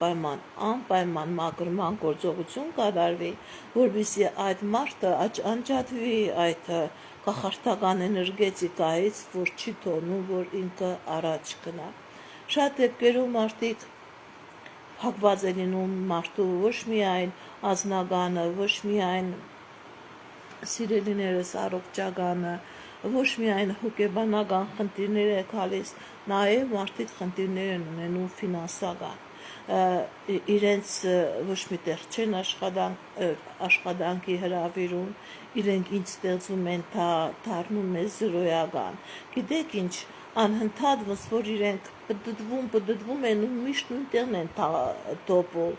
պայման անպայման մաքրման գործողություն կատարվի, որպեսզի այդ մարդը անջատվի այդ կախարդական էներգետիկայից, որ չի թողնում, որ ինքը առաջ գնա։ Շատ դեպքերում մարդիկ փակված է լինում մարդու ոչ միայն ազնագանը, ոչ միայն սիրելիներս առողջականը, ոչ միայն հոգեբանական խնդիրներ է գալիս, նաև մարդիկ խնդիրներ են ունենում ֆինանսական, իրենց ոչ միտեղ չեն աշխատանքի հրավիրում, իրենք ինչ ստեղծում են, դառնում է զրոյական։ Գիտեք ինչ, անընդհատ ոնց որ իրենք պտտվում են ու միշտ նույնտեղն են տոպում,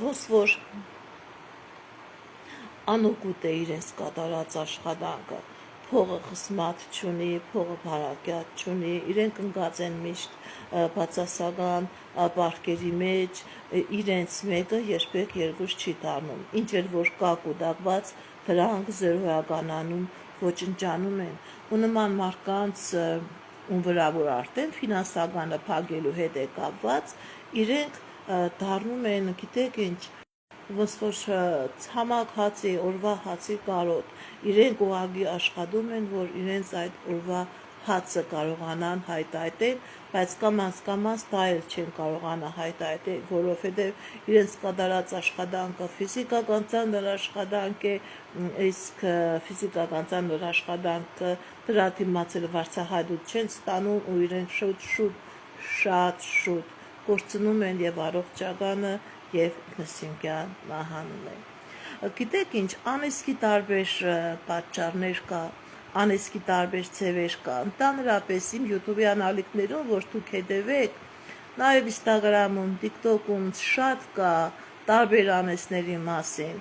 ոնց որ անօգուտ է իրենց կատարած աշխատանքը, փողը խսմատ չունի, փողը բարակյատ չունի, իրենք ընկած են միշտ բացասական պարկերի մեջ, իրենց մեկը երբեք երկուս չի դառնում, ինչ էլ որ կակ ու դակված դրանք զրոյականանում ոչնչանում են, ու նման մարդկանց ում վրա որ արդեն ֆինանսականը փակելու հետ է կապված, իրենք դառնում են, գիտեք ինչ, ոնց որ ցամաք հացի, օրվա հացի կարոտ, իրենք ուղղակի աշխատում են, որ իրենց այդ օրվա հացը կարողանան հայտայտել, բայց կամաց դա էլ չեն կարողանա հայտայտել, որովհետև իրենց կատարած աշխատանքը ֆիզիկական ծանր աշխատանք է, իսկ ֆիզիկական ծանր աշխատանքը դրա դիմաց էլ վարձահայտություն չեն ստանում ու իրենք շատ շուտ կորցնում են եւ առողջականը եւ ինքնասինկյան մահանում են։ Գիտեք ինչ, անեսքի տարբեր պատճառներ կա, անեսքի տարբեր ձևեր կա, ընդհանրապես իմ YouTube-յան ալիքներում, որ դուք հետևեք, նաև Instagram-ում, TikTok-ում շատ կա տարբեր անեսների մասին,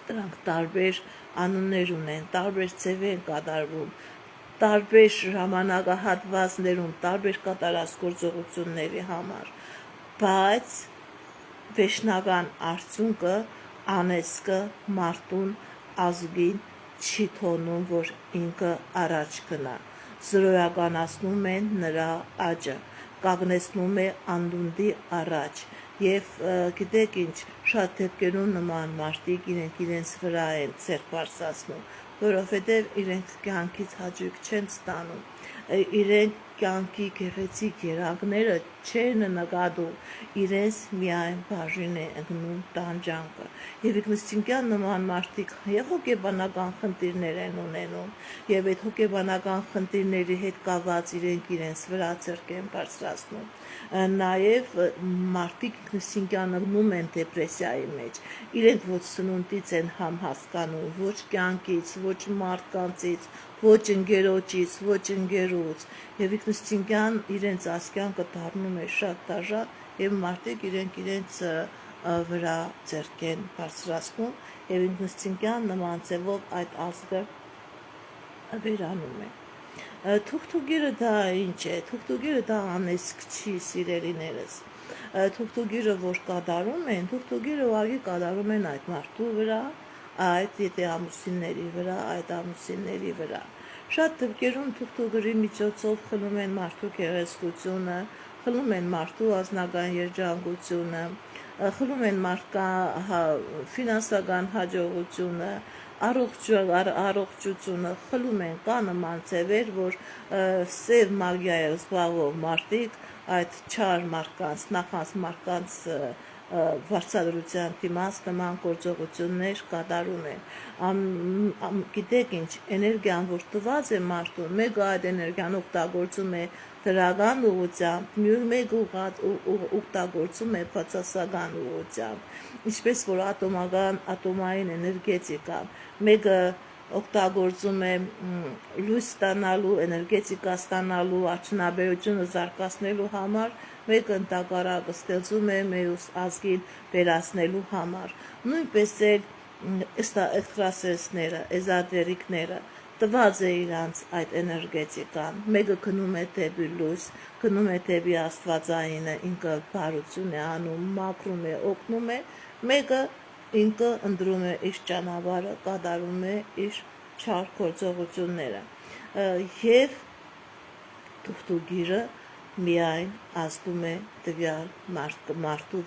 դրանք տարբեր անուններ ունեն, տարբեր ձև են կատարվում, տարբեր ժամանակահատվածներում, տարբեր կատարած գործողությունների համար, բայց վերջնական արդյունքը անեսքը մարդուն ազգին չի թողնում, որ ինքը առաջ գնա, զրոյականացնում են նրա աճը, կանգնեցնում է անդունդի առաջ եւ գիտեք ինչ, շատ դեպքերում նման մարդիկ իրենց վրա են ձեռք բարձրացնում, որովհետև իրենք կյանքից հաճույք չեն ստանում, իրենք կյանքի գեղեցիկ երանգները չեն նկատում, իրենց միայն բաժին է ընկնում տանջանքը եւ ինքնասինկյան նման մարդիկ եւ հոգեբանական խնդիրներ են ունենում եւ այդ հոգեբանական խնդիրների հետ կապված իրենց վրա ձեռք են բարձրացնում, նաեւ մարդիկ ինքնասինկյան ընկնում են դեպրեսիայի մեջ, իրենք ոչ սնունդից են համ հասկանում, ոչ կյանքից, ոչ մարդկանցից, ոչ ընկերոջից, ոչ ընկերուց եւ ինքնասինկյան իրենց ասկյանքը դառնում է շատ դաժան եւ մարդիկ իրենց վրա ձեռք են բարձրացնում եւ ինքնասինկյան նման ձևով այդ ազգը վերանում է։ Թուղթուգիրը դա ինչ է, թուղթուգիրը դա անեսք չի, սիրելիներս, թուղթուգիրը որ կատարում են, թուղթուգիրը ուղղակի կատարում են այդ մարդու վրա, այդ եթե ամուսինների վրա, այդ ամուսինների վրա։ Շատ դեպքերում թուղթուգիրի միջոցով խլում են մարդու գեղեցկությունը, խլում են մարդու ազնական երջանկությունը, խլում են ֆինանսական հաջողությունը, առողջությունը, խլում են, կա նման ձևեր, որ սև մագիայով զբաղվող մարդիկ այդ չար մարդկանց, նախանց մարդկանց վարձատրության դիմաց նման գործողություններ կատարում են, գիտեք ինչ, էներգիան որ տված է մարդուն, մեկը այդ էներգիան օգտագործում է դրական ուղղությամբ, մեկը օգտագործում է բացասական ուղղությամբ, ինչպես որ ատոմային էներգետիկա, մեկը օգտագործում է լույս ստանալու, էներգետիկա ստանալու, արդյունաբերությունը զարգացնելու համար, մեկը ընդհակառակը ստեղծում է մեր ազգին վերացնելու համար, նույնպես էլ էքստրասենսները, էզոտերիկները տված է իրանց այդ էներգետիկան, մեկը գնում է դեպի լույս, գնում է դեպի աստվածայինը, ինքը բարություն է անում, մաքրում է, օգնում է, մեկը ինքը ընտրում է իր ճանապարհը, կատարում է իր չար գործողությունները եւ թուղթուգիրը միայն ազդում է տվյալ մարդու